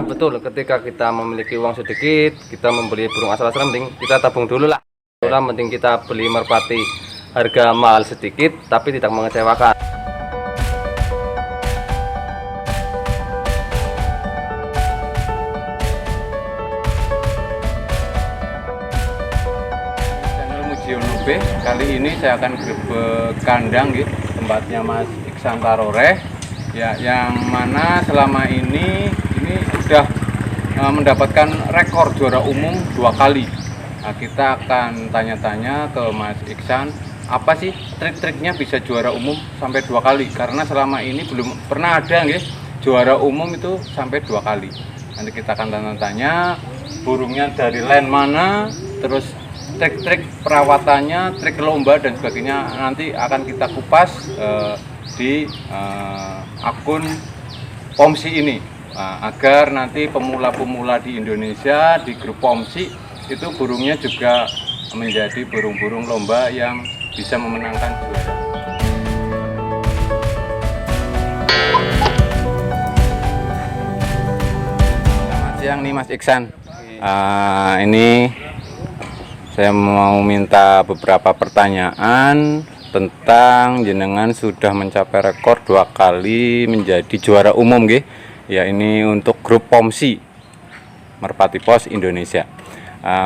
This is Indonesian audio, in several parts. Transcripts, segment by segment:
Betul, ketika kita memiliki uang sedikit, kita membeli burung asal-asalan, mending kita tabung dulu lah. Mending kita beli merpati harga mahal sedikit tapi tidak mengecewakan. Channel Mujiono B, kali ini saya akan grebek kandang gitu, tempatnya Mas Iksan Taroreh ya, yang mana selama ini sudah mendapatkan rekor juara umum 2 kali. Nah, kita akan tanya-tanya ke Mas Iksan, apa sih trik-triknya bisa juara umum sampai 2 kali? Karena selama ini belum pernah ada nih juara umum itu sampai 2 kali. Nanti kita akan tanya-tanya burungnya dari line mana, terus trik-trik perawatannya, trik lomba dan sebagainya, nanti akan kita kupas di akun Pomsi ini, agar nanti pemula-pemula di Indonesia di grup Pomsi itu burungnya juga menjadi burung-burung lomba yang bisa memenangkan juara. Selamat siang nih Mas Iksan. Ini saya mau minta beberapa pertanyaan tentang jenengan sudah mencapai rekor 2 kali menjadi juara umum nggih. Ya, ini untuk grup Pomsi Merpati Pos Indonesia.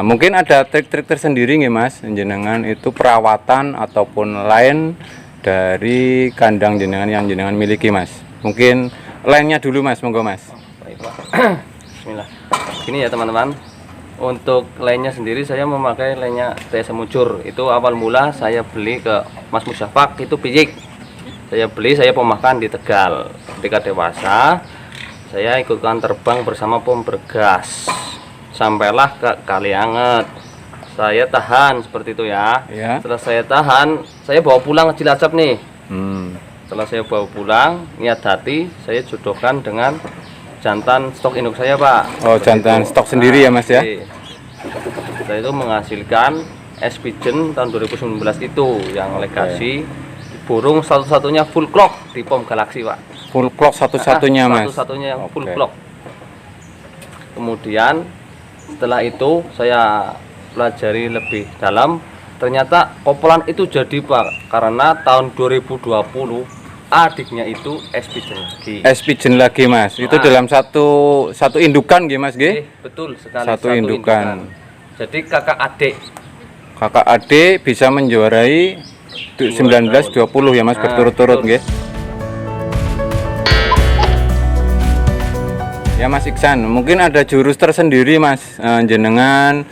Mungkin ada trik-trik tersendiri nggih Mas, jenengan itu perawatan ataupun line dari kandang jenengan yang jenengan miliki Mas. Mungkin line-nya dulu Mas, monggo Mas. Baik Pak. Bismillah. Ini ya teman-teman, untuk line-nya sendiri saya memakai line-nya TSM Mucur. Itu awal mula saya beli ke Mas Musyafak, itu pijik. Saya beli, saya pemakan di Tegal. Ketika dewasa, saya ikutkan terbang bersama pom bergas. Sampailah ke Kalianget, saya tahan seperti itu ya. Setelah saya tahan, saya bawa pulang ke Cilacap nih. Setelah saya bawa pulang, niat hati saya jodohkan dengan jantan stok induk saya Pak. Oh, jantan stok sendiri ya Mas ya. Saya itu menghasilkan S Pigeon tahun 2019 itu yang legasi burung satu-satunya full clock di Pom Galaxy Pak. Full clock satu-satunya Mas. Satu-satunya yang full clock. Kemudian setelah itu saya pelajari lebih dalam, ternyata kopolan itu jadi Pak, karena tahun 2020 adiknya itu S Pigeon lagi. S Pigeon lagi Mas. Itu dalam satu indukan nggih Mas nggih? Betul sekali. Satu indukan. Jadi kakak adik. Kakak adik bisa menjuarai 19-20 ya Mas, berturut-turut nggih. Ya Mas Iksan, mungkin ada jurus tersendiri Mas, jenengan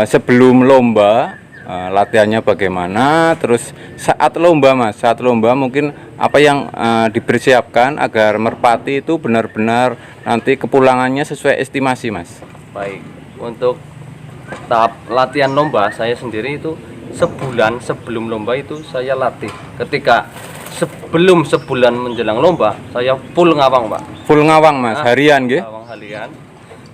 sebelum lomba latihannya bagaimana, terus saat lomba Mas, saat lomba mungkin apa yang dipersiapkan agar merpati itu benar-benar nanti kepulangannya sesuai estimasi Mas. Baik, untuk tahap latihan lomba saya sendiri itu sebulan sebelum lomba itu saya latih. Ketika sebelum sebulan menjelang lomba saya full ngawang Pak. Full ngawang Mas, harian nggih? Ngawang harian.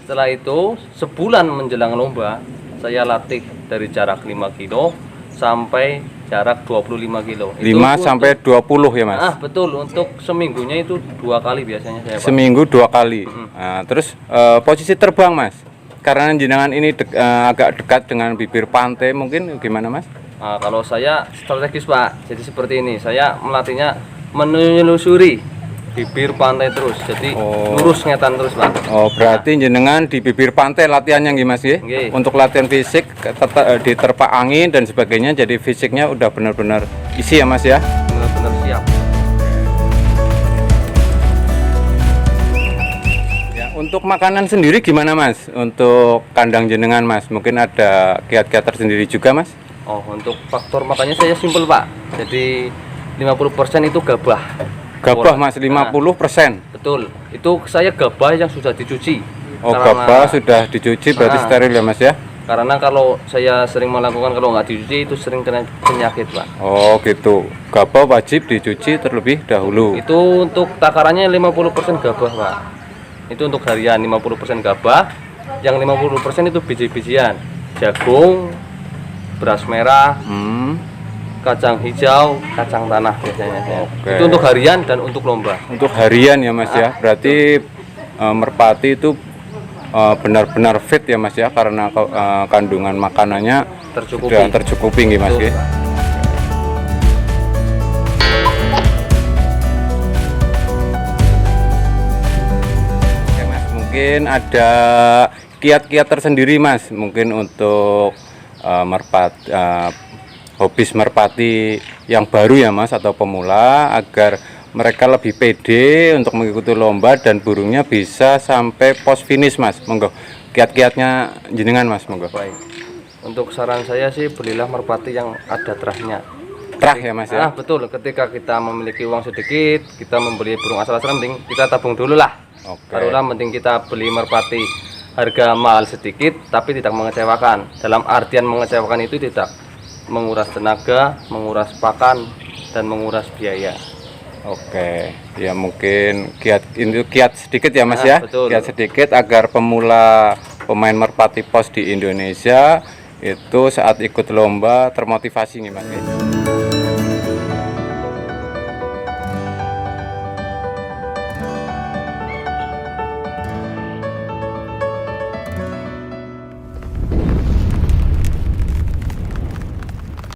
Setelah itu sebulan menjelang lomba saya latih dari jarak 5 kilo sampai jarak 25 kilo. 5 sampai 20 ya Mas? Betul, untuk seminggunya itu 2 kali biasanya saya Pak. Seminggu 2 kali. Nah, terus posisi terbang Mas, karena jenengan ini agak dekat dengan bibir pantai, mungkin gimana Mas? Kalau saya strategis Pak, jadi seperti ini, saya melatihnya menelusuri bibir pantai terus, jadi lurus ngetan terus Pak. Oh, berarti jenengan di bibir pantai latihannya nggih Mas ya? Untuk latihan fisik, diterpa angin dan sebagainya, jadi fisiknya udah benar-benar isi ya Mas ya? Benar-benar siap. Ya, untuk makanan sendiri gimana Mas? Untuk kandang jenengan Mas, mungkin ada kiat-kiat tersendiri juga Mas? Oh, untuk faktor makannya saya simpel Pak, jadi 50% itu gabah. Gabah Mas, 50%? Betul, itu saya gabah yang sudah dicuci. Oh, gabah sudah dicuci berarti steril ya Mas ya? Karena kalau saya sering melakukan, kalau nggak dicuci itu sering kena penyakit Pak. Oh gitu, gabah wajib dicuci terlebih dahulu. Itu untuk takarannya 50% gabah Pak. Itu untuk harian 50% gabah, yang 50% itu biji-bijian, jagung, beras merah, kacang hijau, kacang tanah biasanya. Itu untuk harian dan untuk lomba. Untuk harian ya Mas ya. Berarti merpati itu benar-benar fit ya Mas ya, karena kandungan makanannya Tercukupi. sudah tercukupi nggih Mas Betul. nggih. Oke Mas, mungkin ada kiat-kiat tersendiri Mas, mungkin untuk hobis merpati yang baru ya Mas, atau pemula, agar mereka lebih pede untuk mengikuti lomba dan burungnya bisa sampai pos finish Mas. Monggo kiat-kiatnya jenengan Mas, monggo. Baik. Untuk saran saya sih belilah merpati yang ada terahnya. Terah ya Mas ya. Betul. Ketika kita memiliki uang sedikit, kita membeli burung asal-asalan, mending kita tabung dulu lah. Oke. Taruhlah, mending kita beli merpati harga mahal sedikit tapi tidak mengecewakan. Dalam artian mengecewakan itu tidak menguras tenaga, menguras pakan, dan menguras biaya. Oke, ya mungkin kiat sedikit ya Mas ya. Betul. Kiat sedikit agar pemula pemain merpati pos di Indonesia itu saat ikut lomba termotivasi nih Mas.